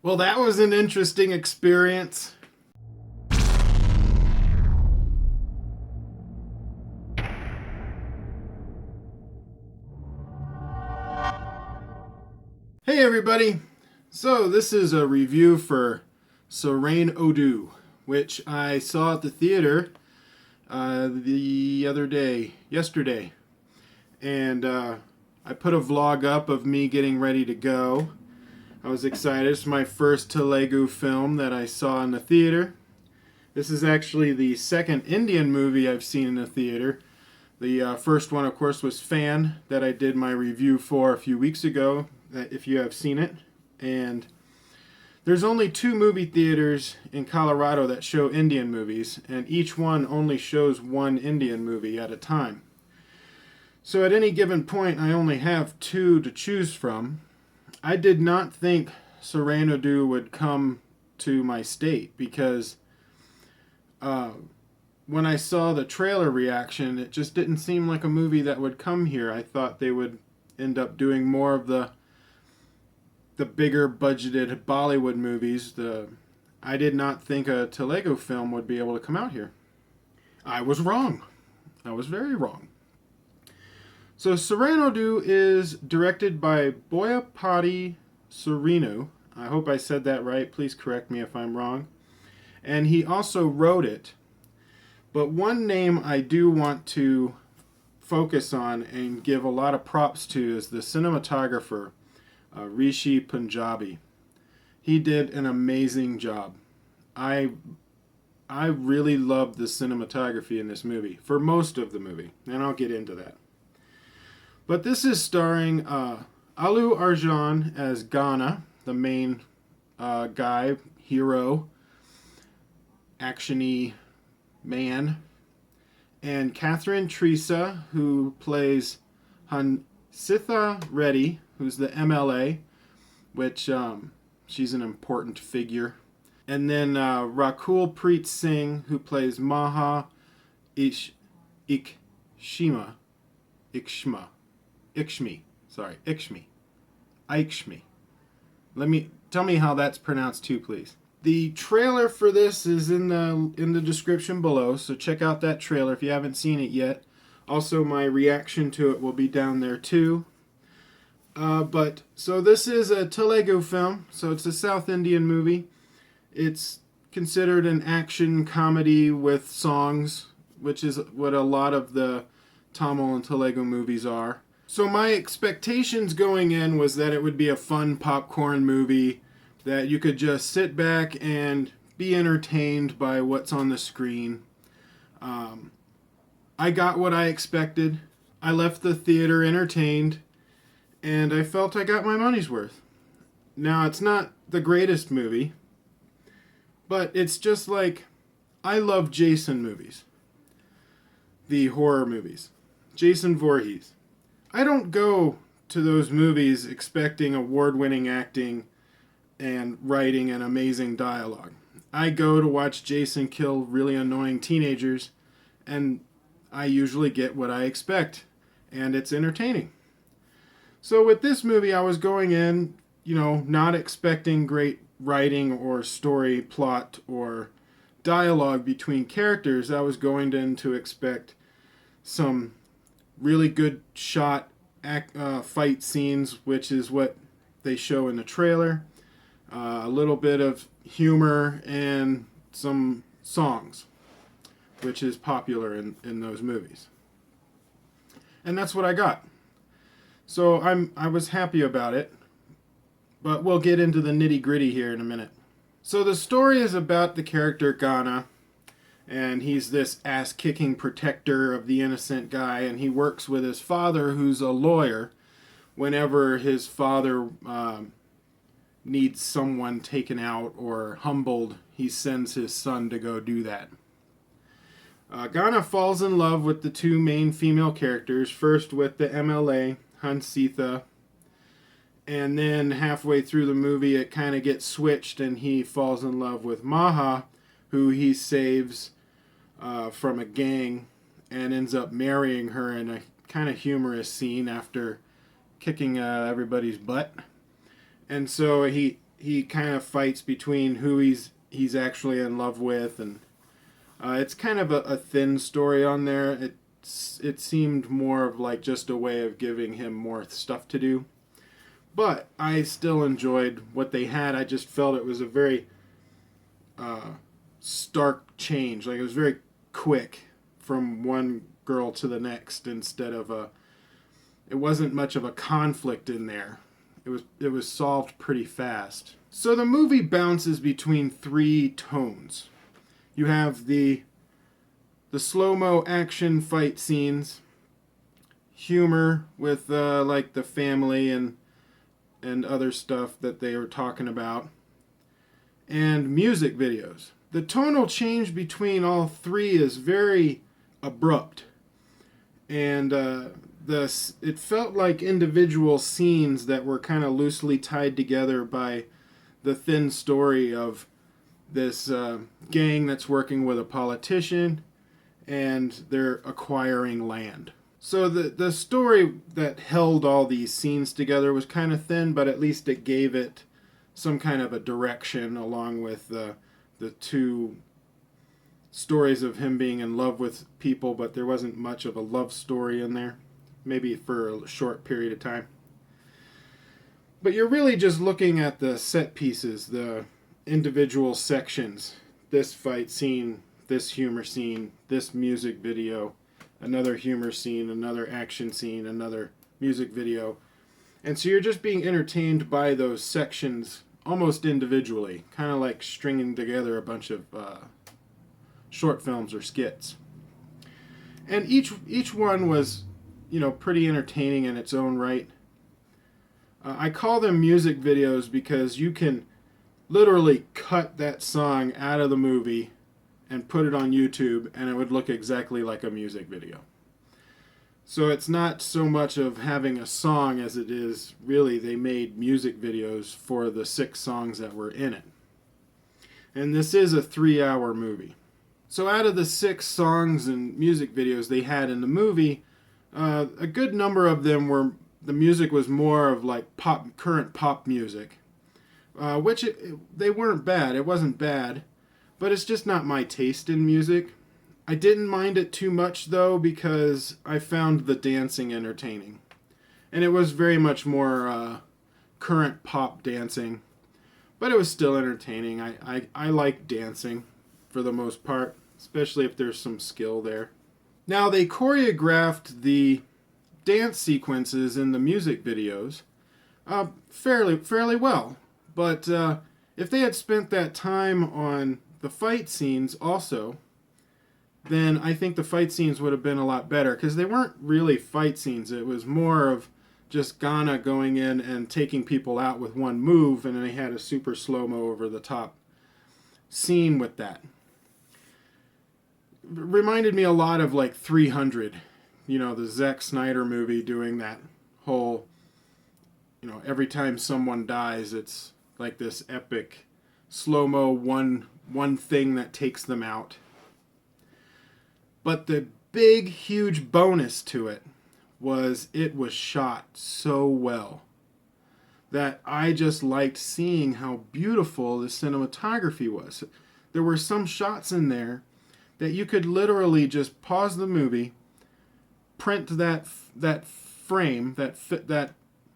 Well, that was an interesting experience. Hey everybody! So this is a review for Sarrainodu, which I saw at the theater yesterday. And I put a vlog up of me getting ready to go. I was excited. It's my first Telugu film that I saw in the theater. This is actually the second Indian movie I've seen in the theater. The first one, of course, was Fan, that I did my review for a few weeks ago, if you have seen it. And there's only 2 movie theaters in Colorado that show Indian movies, and each one only shows one Indian movie at a time. So at any given point, I only have 2 to choose from. I did not think Sarrainodu would come to my state because when I saw the trailer reaction, it just didn't seem like a movie that would come here. I thought they would end up doing more of the bigger budgeted Bollywood movies. I did not think a Telugu film would be able to come out here. I was wrong. I was very wrong. So Sarrainodu is directed by Boyapati Sreenu. I hope I said that right. Please correct me if I'm wrong. And he also wrote it. But one name I do want to focus on and give a lot of props to is the cinematographer, Rishi Punjabi. He did an amazing job. I really loved the cinematography in this movie, for most of the movie, and I'll get into that. But this is starring Allu Arjun as Ghana, the main guy, hero, actiony man, and Catherine Teresa, who plays Hansitha Reddy, who's the MLA, which she's an important figure. And then Rakul Preet Singh, who plays Maha Ikshmi. Tell me how that's pronounced too, please. The trailer for this is in the description below, so check out that trailer if you haven't seen it yet. Also, my reaction to it will be down there too. So this is a Telugu film, so it's a South Indian movie. It's considered an action comedy with songs, which is what a lot of the Tamil and Telugu movies are. So my expectations going in was that it would be a fun popcorn movie, that you could just sit back and be entertained by what's on the screen. I got what I expected. I left the theater entertained, and I felt I got my money's worth. Now, it's not the greatest movie, but it's just like, I love Jason movies. The horror movies. Jason Voorhees. I don't go to those movies expecting award-winning acting and writing and amazing dialogue. I go to watch Jason kill really annoying teenagers, and I usually get what I expect, and it's entertaining. So with this movie, I was going in, not expecting great writing or story, plot, or dialogue between characters. I was going in to expect some really good shot fight scenes, which is what they show in the trailer. A little bit of humor and some songs, which is popular in those movies. And that's what I got. So I was happy about it, but we'll get into the nitty-gritty here in a minute. So the story is about the character Ghana, and he's this ass-kicking protector of the innocent guy, and he works with his father, who's a lawyer. Whenever his father needs someone taken out or humbled, he sends his son to go do that. Ghana falls in love with the 2 main female characters, first with the MLA, Hansitha, and then halfway through the movie it kind of gets switched and he falls in love with Maha, who he saves from a gang, and ends up marrying her in a kind of humorous scene after kicking everybody's butt. And so he he kind of fights between who he's actually in love with, and it's kind of a thin story on there. It seemed more of like just a way of giving him more stuff to do. But I still enjoyed what they had. I just felt it was a very stark change. Like, it was very quick from one girl to the next, instead of it wasn't much of a conflict in there. It was solved pretty fast. So the movie bounces between three tones. You have the slow-mo action fight scenes, humor with like the family and other stuff that they were talking about, and music videos. The tonal change between all three is very abrupt, and it felt like individual scenes that were kind of loosely tied together by the thin story of this gang that's working with a politician, and they're acquiring land. So the story that held all these scenes together was kind of thin, but at least it gave it some kind of a direction, along with the two stories of him being in love with people, but there wasn't much of a love story in there, maybe for a short period of time. But you're really just looking at the set pieces, the individual sections. This fight scene, this humor scene, this music video, another humor scene, another action scene, another music video. And so you're just being entertained by those sections almost individually, kind of like stringing together a bunch of short films or skits. And each one was, pretty entertaining in its own right. I call them music videos because you can literally cut that song out of the movie and put it on YouTube, and it would look exactly like a music video. So it's not so much of having a song as it is really they made music videos for the 6 songs that were in it. And this is a 3-hour movie. So out of the 6 songs and music videos they had in the movie, a good number of them were, the music was more of like current pop music, which they weren't bad. It wasn't bad. But it's just not my taste in music. I didn't mind it too much, though, because I found the dancing entertaining. And it was very much more current pop dancing. But it was still entertaining. I like dancing for the most part, especially if there's some skill there. Now, they choreographed the dance sequences in the music videos fairly well. But if they had spent that time on the fight scenes also, then I think the fight scenes would have been a lot better, because they weren't really fight scenes. It was more of just Ghana going in and taking people out with one move, and then they had a super slow-mo over the top scene with that. It reminded me a lot of like 300, the Zack Snyder movie, doing that whole, every time someone dies, it's like this epic slow-mo one thing that takes them out. But the big, huge bonus to it was shot so well that I just liked seeing how beautiful the cinematography was. There were some shots in there that you could literally just pause the movie, print that frame, that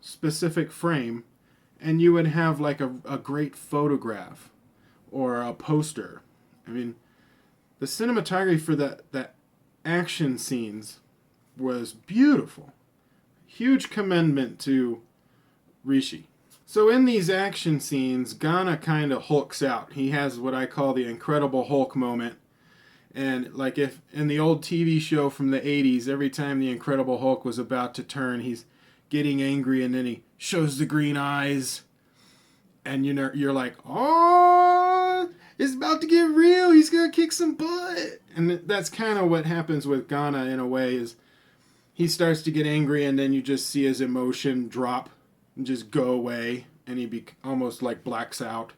specific frame, and you would have like a great photograph or a poster. I mean, the cinematography for that action scenes was beautiful. Huge commendment to Rishi. So in these action scenes, Ghana kind of hulks out. He has what I call the Incredible Hulk moment. And like if in the old TV show from the 80s, every time the Incredible Hulk was about to turn, he's getting angry, and then he shows the green eyes. And you're like, oh, it's about to get real. He's going to kick some butt. And that's kind of what happens with Ghana in a way, is he starts to get angry, and then you just see his emotion drop and just go away. And he almost like blacks out,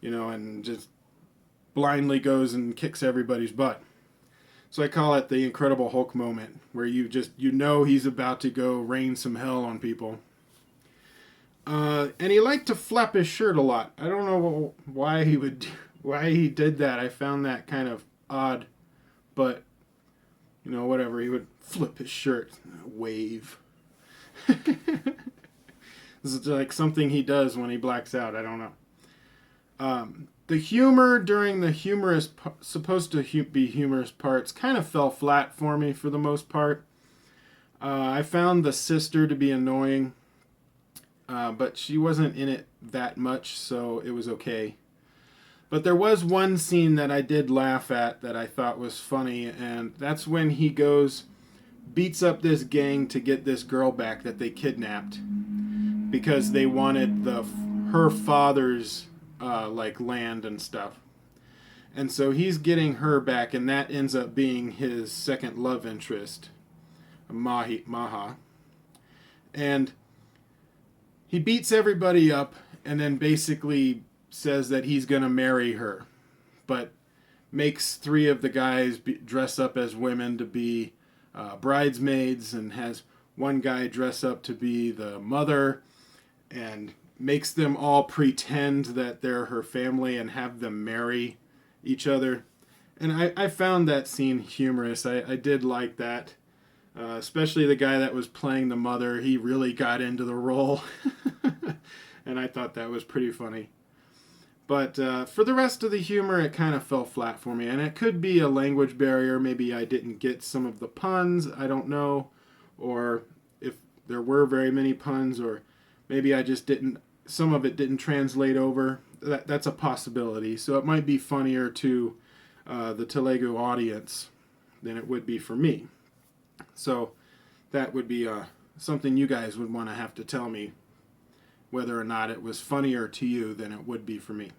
and just blindly goes and kicks everybody's butt. So I call it the Incredible Hulk moment, where he's about to go rain some hell on people. And he liked to flap his shirt a lot. I don't know why why he did that. I found that kind of odd, but you know, whatever. He would flip his shirt, wave. This is like something he does when he blacks out. I don't know. The humor during the supposed to be humorous parts kind of fell flat for me for the most part. I found the sister to be annoying, but she wasn't in it that much, so it was okay. But there was one scene that I did laugh at that I thought was funny, and that's when he beats up this gang to get this girl back that they kidnapped because they wanted her father's like land and stuff. And so he's getting her back, and that ends up being his second love interest, Maha. And he beats everybody up and then basically says that he's going to marry her, but makes 3 of the guys dress up as women to be bridesmaids, and has one guy dress up to be the mother, and makes them all pretend that they're her family and have them marry each other. And I found that scene humorous. I did like that. Especially the guy that was playing the mother. He really got into the role. And I thought that was pretty funny. But for the rest of the humor, it kind of fell flat for me. And it could be a language barrier. Maybe I didn't get some of the puns. I don't know. Or if there were very many puns. Or maybe I just didn't... Some of it didn't translate over. That's a possibility. So it might be funnier to the Telugu audience than it would be for me. So that would be something you guys would want to have to tell me, whether or not it was funnier to you than it would be for me.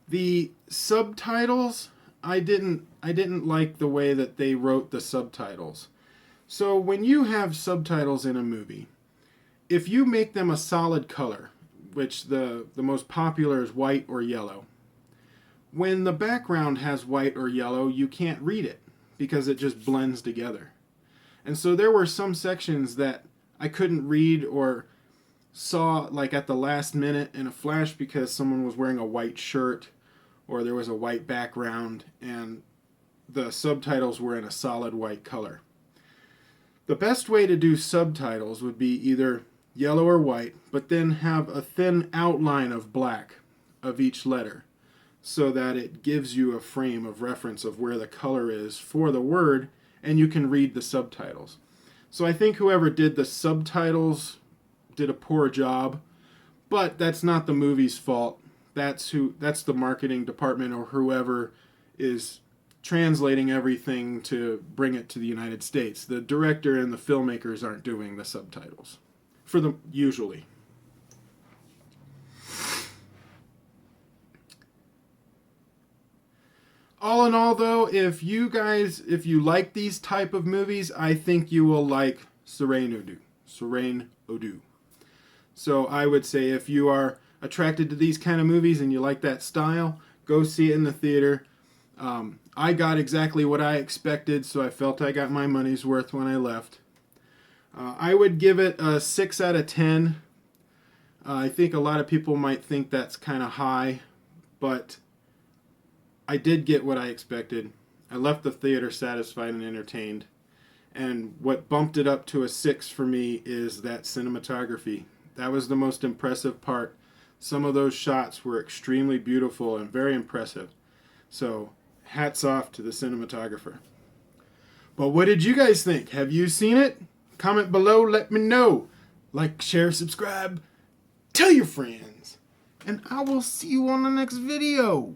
The subtitles, I didn't like the way that they wrote the subtitles. So when you have subtitles in a movie, if you make them a solid color, which the most popular is white or yellow, when the background has white or yellow, you can't read it because it just blends together. And so there were some sections that I couldn't read or saw like at the last minute in a flash because someone was wearing a white shirt or there was a white background and the subtitles were in a solid white color. The best way to do subtitles would be either yellow or white, but then have a thin outline of black of each letter so that it gives you a frame of reference of where the color is for the word, and you can read the subtitles. So I think whoever did the subtitles did a poor job, but that's not the movie's fault. That's the marketing department or whoever is translating everything to bring it to the United States. The director and the filmmakers aren't doing the subtitles for them usually. All in all, though, if you like these type of movies, I think you will like Sarrainodu. So I would say if you are attracted to these kind of movies and you like that style, go see it in the theater. I got exactly what I expected, so I felt I got my money's worth when I left. I would give it a 6 out of 10. I think a lot of people might think that's kind of high, but I did get what I expected. I left the theater satisfied and entertained. And what bumped it up to a 6 for me is that cinematography. That was the most impressive part. Some of those shots were extremely beautiful and very impressive. So, hats off to the cinematographer. But what did you guys think? Have you seen it? Comment below, let me know. Like, share, subscribe, tell your friends. And I will see you on the next video.